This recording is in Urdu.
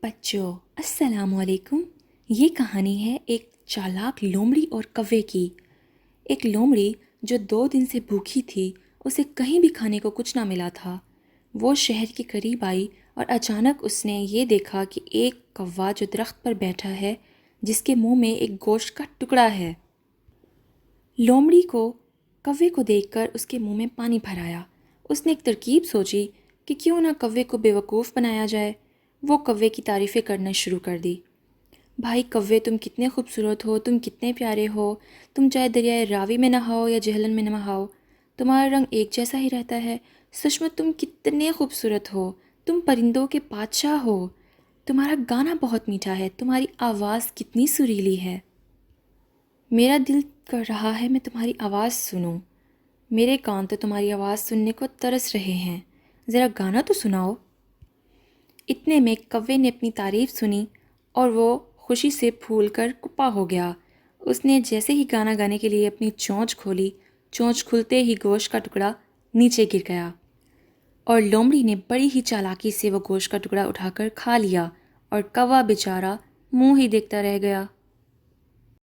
بچوں السلام علیکم۔ یہ کہانی ہے ایک چالاک لومڑی اور کوے کی۔ ایک لومڑی جو 2 دن سے بھوکی تھی، اسے کہیں بھی کھانے کو کچھ نہ ملا تھا۔ وہ شہر کے قریب آئی اور اچانک اس نے یہ دیکھا کہ ایک کوا جو درخت پر بیٹھا ہے، جس کے منہ میں ایک گوشت کا ٹکڑا ہے۔ لومڑی کو کوے کو دیکھ کر اس کے منہ میں پانی بھر آیا۔ اس نے ایک ترکیب سوچی کہ کیوں نہ کوے کو بیوقوف بنایا جائے۔ وہ کوے کی تعریفیں کرنا شروع کر دی۔ بھائی کوے، تم کتنے خوبصورت ہو، تم کتنے پیارے ہو، تم چاہے دریائے راوی میں نہاؤ یا جہلم میں نہاؤ، تمہارا رنگ ایک جیسا ہی رہتا ہے۔ سچ میں تم کتنے خوبصورت ہو، تم پرندوں کے بادشاہ ہو، تمہارا گانا بہت میٹھا ہے، تمہاری آواز کتنی سریلی ہے۔ میرا دل کر رہا ہے میں تمہاری آواز سنوں، میرے کان تو تمہاری آواز سننے کو ترس رہے ہیں، ذرا گانا تو سناؤ۔ اتنے میں کوے نے اپنی تعریف سنی اور وہ خوشی سے پھول کر کپا ہو گیا۔ اس نے جیسے ہی گانا گانے کے لیے اپنی چونچ کھولی، چونچ کھلتے ہی گوشت کا ٹکڑا نیچے گر گیا، اور لومڑی نے بڑی ہی چالاکی سے وہ گوشت کا ٹکڑا اٹھا کر کھا لیا، اور کوا بیچارہ منہ ہی دیکھتا رہ گیا۔